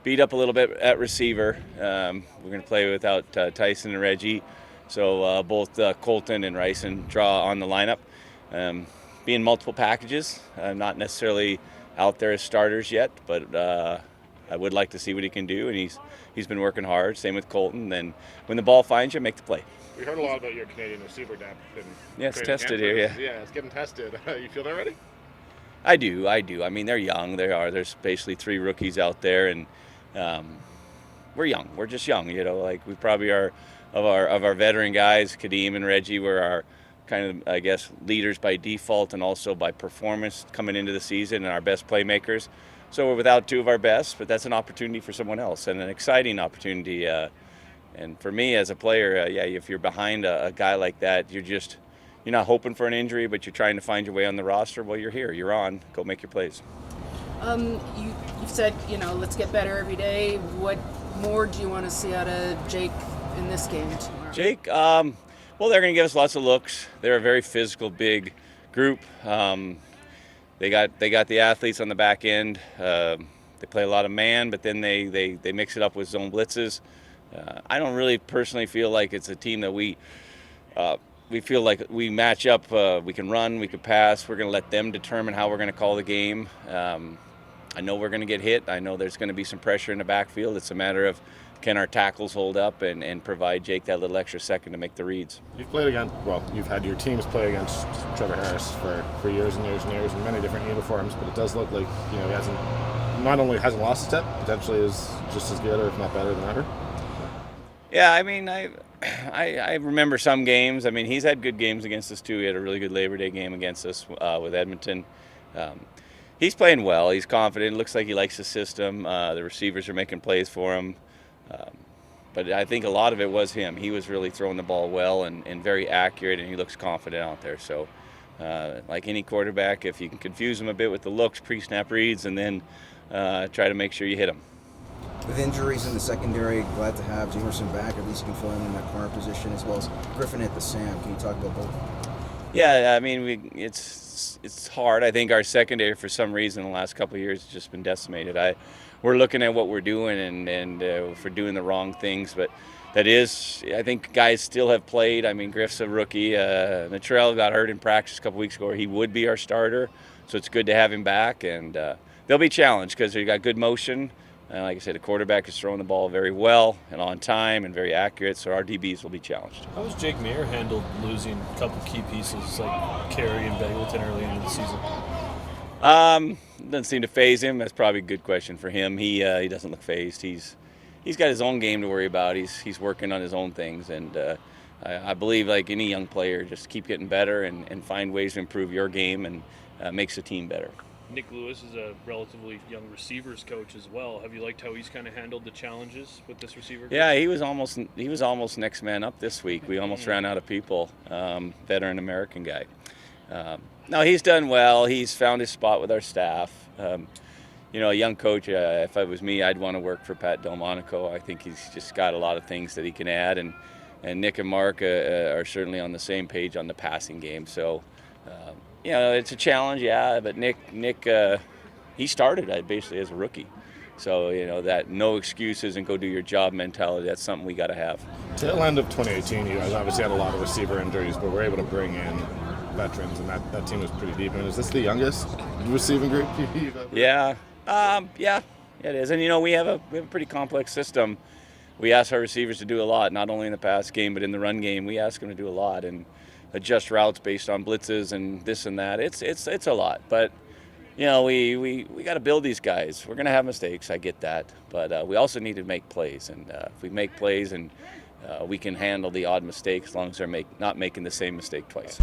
beat up a little bit at receiver. We're going to play without Tyson and Reggie, so both Colton and Ryson draw on the lineup. Being multiple packages, not necessarily out there as starters yet, but I would like to see what he can do, and he's been working hard. Same with Colton. Then when the ball finds you, make the play. We heard a lot about your Canadian receiver depth. Yeah, it's tested here. Yeah, it's getting tested. You feel that ready? I do. I mean, they're young. There's basically 3 rookies out there, and we're young. We're just young. Like we probably are of our veteran guys. Kadeem and Reggie were our kind of, I guess, leaders by default and also by performance coming into the season, and our best playmakers. So we're without 2 of our best, but that's an opportunity for someone else and an exciting opportunity. And for me as a player, if you're behind a guy like that, you're not hoping for an injury, but you're trying to find your way on the roster. Well, you're here. You're on. Go make your plays. You've said, let's get better every day. What more do you want to see out of Jake in this game tomorrow? Jake, well, they're going to give us lots of looks. They're a very physical, big group. They got the athletes on the back end. They play a lot of man, but then they mix it up with zone blitzes. I don't really personally feel like it's a team that we feel like we match up. We can run, we can pass. We're going to let them determine how we're going to call the game. I know we're going to get hit. I know there's going to be some pressure in the backfield. It's a matter of can our tackles hold up and provide Jake that little extra second to make the reads. You've had your teams play against Trevor Harris for years and years and years in many different uniforms, but it does look like he not only hasn't lost a step, potentially is just as good or if not better than ever. Yeah, I mean, I remember some games. I mean, he's had good games against us too. He had a really good Labor Day game against us with Edmonton. He's playing well. He's confident. Looks like he likes the system. The receivers are making plays for him. But I think a lot of it was him. He was really throwing the ball well and very accurate, and he looks confident out there. So, like any quarterback, if you can confuse him a bit with the looks, pre-snap reads, and then try to make sure you hit him. With injuries in the secondary, glad to have Jamerson back. At least you can fill him in that corner position, as well as Griffin at the Sam. Can you talk about both? Yeah, I mean, it's hard. I think our secondary, for some reason, the last couple of years, has just been decimated. We're looking at what we're doing and if we're doing the wrong things, but I think guys still have played. I mean, Griff's a rookie. Natrell got hurt in practice a couple weeks ago, or he would be our starter, so it's good to have him back. And they'll be challenged because they got good motion. Like I said, the quarterback is throwing the ball very well and on time and very accurate, so our DBs will be challenged. How has Jake Maier handled losing a couple key pieces like Carey and Beggleton early into the season? Doesn't seem to faze him. That's probably a good question for him. He doesn't look fazed. He's got his own game to worry about. He's working on his own things, and I believe, like any young player, just keep getting better and find ways to improve your game and makes the team better. Nick Lewis is a relatively young receivers coach as well. Have you liked how he's kind of handled the challenges with this receiver group? Yeah, he was almost next man up this week. We almost ran out of people. Veteran American guy. No, he's done well. He's found his spot with our staff. A young coach, if it was me, I'd want to work for Pat Delmonico. I think he's just got a lot of things that he can add, and Nick and Mark are certainly on the same page on the passing game. So, it's a challenge, yeah. But Nick, he started basically as a rookie. So, that no excuses and go do your job mentality, that's something we got to have. Tail end of 2018, you guys obviously had a lot of receiver injuries, but were able to bring in veterans, and that team was pretty deep. And is this the youngest receiving group you've ever? Yeah, it is. And we have a pretty complex system. We ask our receivers to do a lot, not only in the pass game but in the run game. We ask them to do a lot and adjust routes based on blitzes and this and that. It's a lot, but we got to build these guys. We're going to have mistakes. I get that, but we also need to make plays. And if we make plays and we can handle the odd mistake as long as they're not making the same mistake twice.